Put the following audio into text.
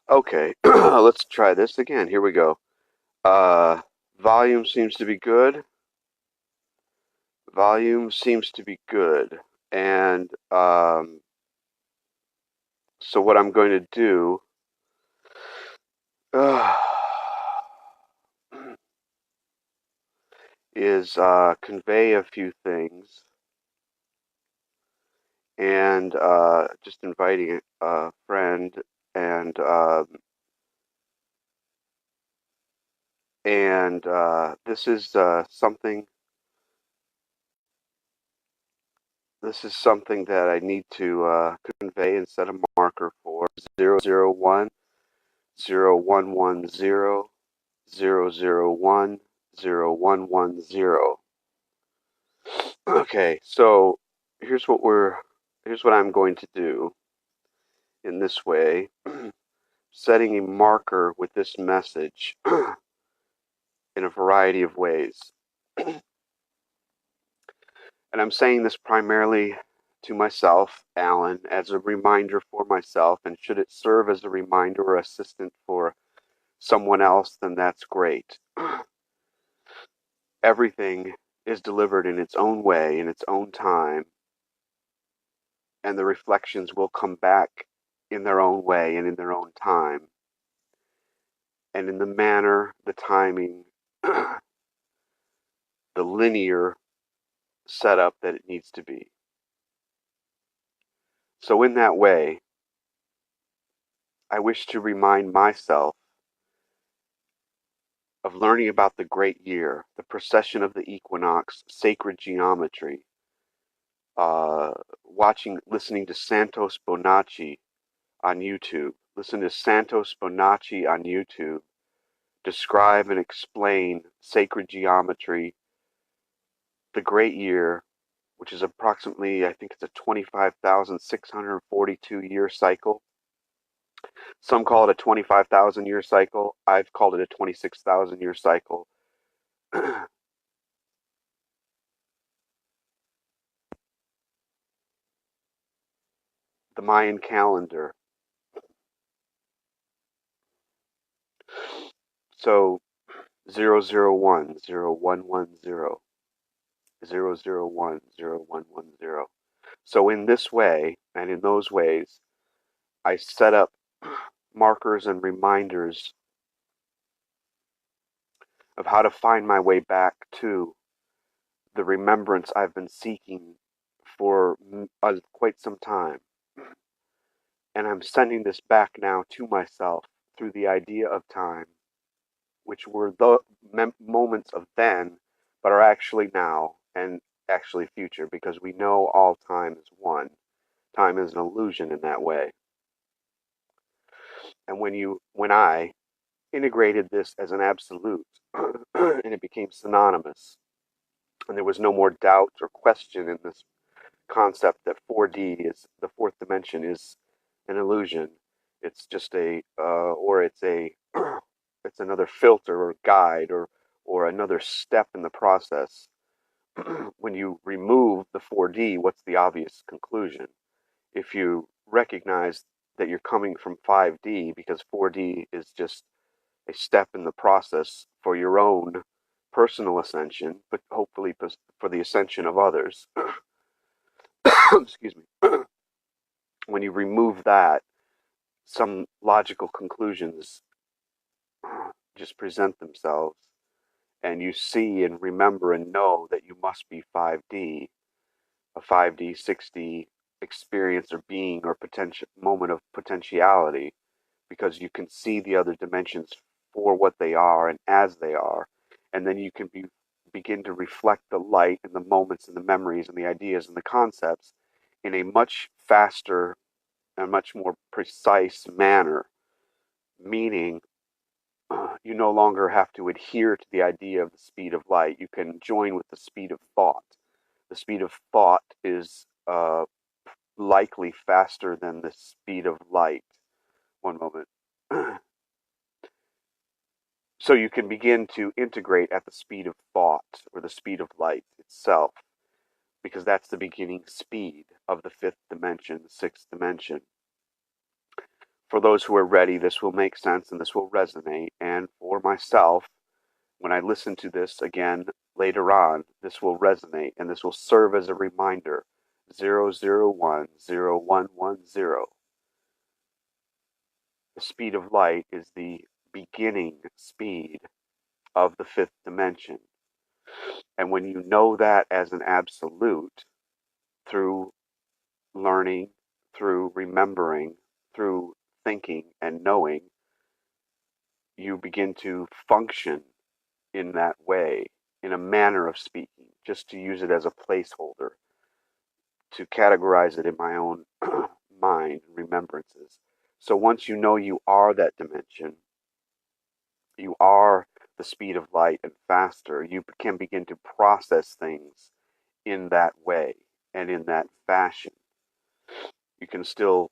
Okay, let's try this again. Here we go. Uh, volume seems to be good. Volume seems to be good. And so what I'm going to do uh, is convey a few things and just inviting a friend and this is something that I need to convey and set a marker for 001 0110 001 0110. Okay, so here's what we're here's what I'm going to do in this way, setting a marker with this message in a variety of ways. And I'm saying this primarily to myself, Alan, as a reminder for myself, and should it serve as a reminder or assistant for someone else, then that's great. Everything is delivered in its own way, in its own time, and the reflections will come back in their own way and in their own time, and in the manner, the timing, the linear setup that it needs to be. So, in that way, I wish to remind myself of learning about the great year, the precession of the equinox, sacred geometry, uh, listening to Santos Bonacci on YouTube. Listen to Santos Bonacci on YouTube describe and explain sacred geometry, the great year, which is approximately, I think it's a 25,642 year cycle. Some call it a 25,000 year cycle. I've called it a 26,000 year cycle. The Mayan calendar. So 001, 0110, 001, 0110. So in this way and in those ways, I set up markers and reminders of how to find my way back to the remembrance I've been seeking for quite some time. And I'm sending this back now to myself through the idea of time, which were the moments of then, but are actually now and actually future, because we know all time is one. Time is an illusion in that way. And when I integrated this as an absolute, and it became synonymous, and there was no more doubt or question in this concept that 4D is the fourth dimension is an illusion. It's just or it's it's another filter or guide or another step in the process. When you remove the 4D, what's the obvious conclusion? If you recognize that you're coming from 5D because 4D is just a step in the process for your own personal ascension, but hopefully for the ascension of others. Excuse me. When you remove that, some logical conclusions just present themselves, and you see and remember and know that you must be 5D, a 5D, 6D experience or being or potential moment of potentiality, because you can see the other dimensions for what they are and as they are, and then you can begin to reflect the light and the moments and the memories and the ideas and the concepts in a much faster and much more precise manner, meaning you no longer have to adhere to the idea of the speed of light. You can join with the speed of thought. The speed of thought is likely faster than the speed of light. One moment. So you can begin to integrate at the speed of thought or the speed of light itself, because that's the beginning speed of the fifth dimension, the sixth dimension. For those who are ready, this will make sense and this will resonate. And for myself, when I listen to this again later on, this will resonate and this will serve as a reminder. 0010110. The speed of light is the beginning speed of the fifth dimension. And when you know that as an absolute, through learning, through remembering, through thinking and knowing, you begin to function in that way, in a manner of speaking, just to use it as a placeholder, to categorize it in my own mind, remembrances. So once you know you are that dimension, you are the speed of light and faster, you can begin to process things in that way and in that fashion. You can still